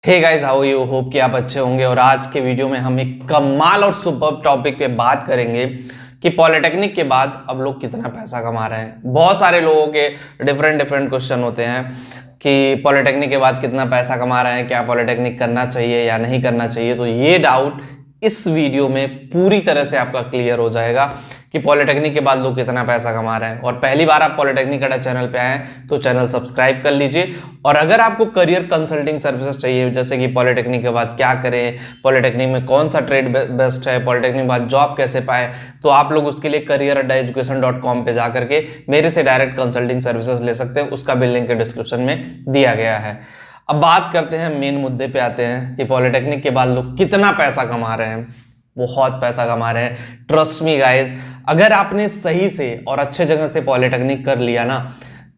Hey guys, how you hope कि आप अच्छे होंगे। और आज के वीडियो में हम एक कमाल और सुपर टॉपिक पे बात करेंगे कि पॉलिटेक्निक के बाद अब लोग कितना पैसा कमा रहे हैं। बहुत सारे लोगों के डिफरेंट क्वेश्चन होते हैं कि पॉलिटेक्निक के बाद कितना पैसा कमा रहे हैं, क्या पॉलिटेक्निक करना चाहिए या नहीं करना चाहिए। तो ये डाउट इस वीडियो में पूरी तरह से आपका क्लियर हो जाएगा कि पॉलिटेक्निक के बाद लोग कितना पैसा कमा रहे हैं। और पहली बार आप पॉलिटेक्निक अड्डा चैनल पे आए हैं तो चैनल सब्सक्राइब कर लीजिए। और अगर आपको करियर कंसल्टिंग सर्विसेज चाहिए, जैसे कि पॉलिटेक्निक के बाद क्या करें, पॉलिटेक्निक में कौन सा ट्रेड बेस्ट है, पॉलिटेक्निक के बाद जॉब कैसे पाए, तो आप लोग उसके लिए career-education.com पे जाकर के मेरे से डायरेक्ट कंसल्टिंग सर्विसेज ले सकते हैं। उसका भी लिंक डिस्क्रिप्शन में दिया गया है। अब बात करते हैं, मेन मुद्दे पे आते हैं कि पॉलिटेक्निक के बाद लोग कितना पैसा कमा रहे हैं। बहुत पैसा कमा रहे हैं, ट्रस्ट मी गाइज। अगर आपने सही से और अच्छे जगह से पॉलिटेक्निक कर लिया ना,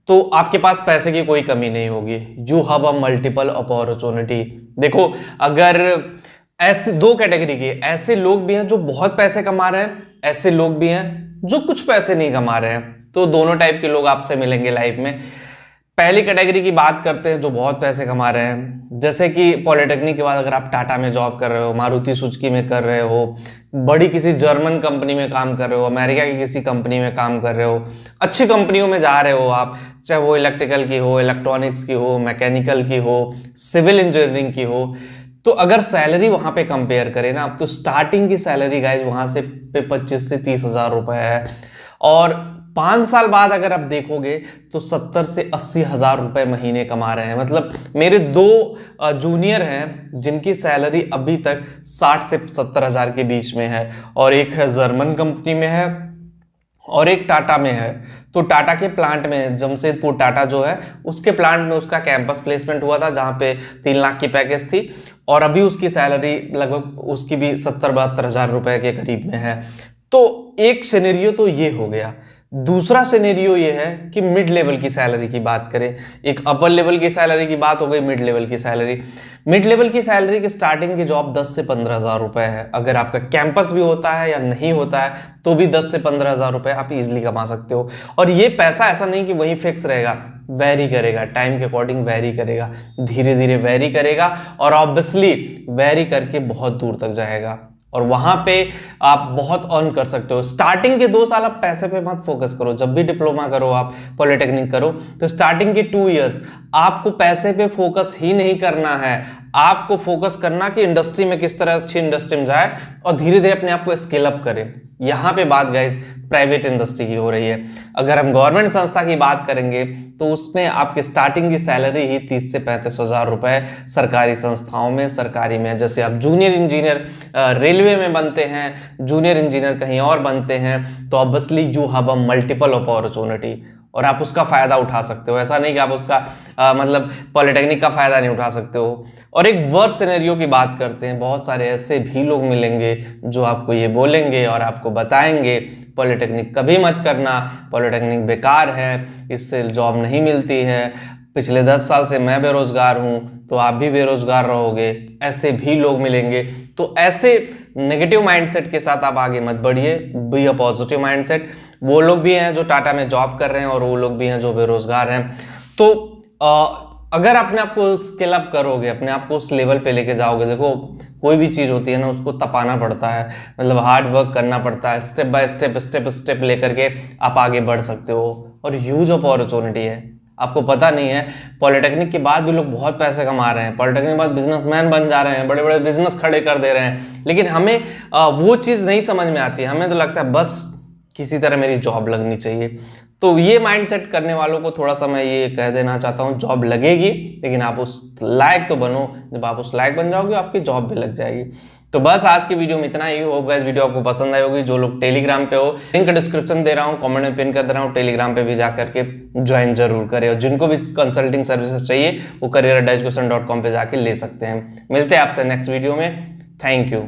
तो आपके पास पैसे की कोई कमी नहीं होगी। You have a multiple opportunity. देखो, अगर ऐसे दो कैटेगरी के ऐसे लोग भी हैं जो बहुत पैसे कमा रहे हैं, ऐसे लोग भी हैं जो कुछ पैसे नहीं कमा रहे हैं। तो दोनों टाइप के लोग आपसे मिलेंगे लाइफ में। पहली कैटेगरी की बात करते हैं जो बहुत पैसे कमा रहे हैं। जैसे कि पॉलिटेक्निक के बाद अगर आप टाटा में जॉब कर रहे हो, मारुति सुजुकी में कर रहे हो, बड़ी किसी जर्मन कंपनी में काम कर रहे हो, अमेरिका की किसी कंपनी में काम कर रहे हो, अच्छी कंपनियों में जा रहे हो आप, चाहे वो इलेक्ट्रिकल की हो, इलेक्ट्रॉनिक्स की हो, मैकेनिकल की हो, सिविल इंजीनियरिंग की हो, तो अगर सैलरी वहां पे कंपेयर करें ना, तो स्टार्टिंग की सैलरी गाइज वहां से 25 से 30 हजार रुपए है। और 5 साल बाद अगर आप देखोगे तो 70 से 80 हजार रुपए महीने कमा रहे हैं। मतलब मेरे दो जूनियर हैं जिनकी सैलरी अभी तक 60 से 70 हजार के बीच में है, और एक है जर्मन कंपनी में है और एक टाटा में है। तो टाटा के प्लांट में, जमशेदपुर टाटा जो है उसके प्लांट में उसका कैंपस प्लेसमेंट हुआ था, जहां पे 3 लाख की पैकेज थी, और अभी उसकी सैलरी लगभग उसकी भी 70-72 हजार रुपए के करीब में है। तो एक सिनेरियो तो ये हो गया। दूसरा सिनेरियो ये है कि मिड लेवल की सैलरी की बात करें। एक अपर लेवल की सैलरी की बात हो गई, मिड लेवल की सैलरी। मिड लेवल की सैलरी की स्टार्टिंग की जॉब 10 से 15 हजार रुपए है। अगर आपका कैंपस भी होता है या नहीं होता है तो भी 10 से 15 हजार रुपए आप इजिली कमा सकते हो। और ये पैसा ऐसा नहीं कि वही फिक्स रहेगा, वेरी करेगा, टाइम के अकॉर्डिंग वेरी करेगा, धीरे धीरे वेरी करेगा, और ऑब्वियसली वेरी करके बहुत दूर तक जाएगा। और वहां पे आप बहुत अर्न कर सकते हो। स्टार्टिंग के 2 साल आप पैसे पे मत फोकस करो। जब भी डिप्लोमा करो, आप पॉलिटेक्निक करो, तो स्टार्टिंग के 2 इयर्स आपको पैसे पे फोकस ही नहीं करना है। आपको फोकस करना कि इंडस्ट्री में किस तरह अच्छी इंडस्ट्री में जाए और धीरे धीरे अपने आप को स्केल अप करें। यहाँ पे बात गाइज प्राइवेट इंडस्ट्री की हो रही है। अगर हम गवर्नमेंट संस्था की बात करेंगे तो उसमें आपकी स्टार्टिंग की सैलरी ही 30 से 35 हजार रुपए सरकारी संस्थाओं में, सरकारी में। जैसे आप जूनियर इंजीनियर रेलवे में बनते हैं, जूनियर इंजीनियर कहीं और बनते हैं, तो obviously you have a multiple opportunity और आप उसका फायदा उठा सकते हो। ऐसा नहीं कि आप उसका मतलब पॉलिटेक्निक का फायदा नहीं उठा सकते हो। और एक वर्स्ट सिनेरियो की बात करते हैं। बहुत सारे ऐसे भी लोग मिलेंगे जो आपको ये बोलेंगे और आपको बताएंगे पॉलिटेक्निक कभी मत करना, पॉलिटेक्निक बेकार है, इससे जॉब नहीं मिलती है, पिछले 10 साल से मैं बेरोजगार हूं तो आप भी बेरोजगार रहोगे। ऐसे भी लोग मिलेंगे। तो ऐसे नेगेटिव माइंडसेट के साथ आप आगे मत बढ़िए, बी अ पॉजिटिव माइंडसेट। वो लोग भी हैं जो टाटा में जॉब कर रहे हैं और वो लोग भी हैं जो बेरोजगार हैं। तो अगर अपने आप को स्केल अप करोगे, अपने आप को उस लेवल पे लेके जाओगे, देखो कोई भी चीज़ होती है ना, उसको तपाना पड़ता है, मतलब हार्ड वर्क करना पड़ता है। स्टेप बाय स्टेप लेकर के आप आगे बढ़ सकते हो। और ह्यूज अपॉर्चुनिटी है, आपको पता नहीं है। पॉलिटेक्निक के बाद भी लोग बहुत पैसे कमा रहे हैं, पॉलिटेक्निक के बाद बिजनेसमैन बन जा रहे हैं, बड़े बड़े बिजनेस खड़े कर दे रहे हैं। लेकिन हमें वो चीज़ नहीं समझ में आती। हमें तो लगता है बस किसी तरह मेरी जॉब लगनी चाहिए। तो ये माइंडसेट करने वालों को थोड़ा सा मैं ये कह देना चाहता हूँ, जॉब लगेगी लेकिन आप उस लायक तो बनो। जब आप उस लायक बन जाओगे आपकी जॉब भी लग जाएगी। तो बस आज की वीडियो में इतना ही। होप गाइस वीडियो आपको पसंद आई होगी। जो लोग टेलीग्राम पे हो, लिंक डिस्क्रिप्शन दे रहा हूँ, कमेंट में पिन कर दे रहा हूँ, टेलीग्राम पे भी जा करके ज्वाइन जरूर करें। और जिनको भी कंसल्टिंग सर्विसेज चाहिए वो career-education.com पे जाके ले सकते हैं। मिलते हैं आपसे नेक्स्ट वीडियो में। Thank you.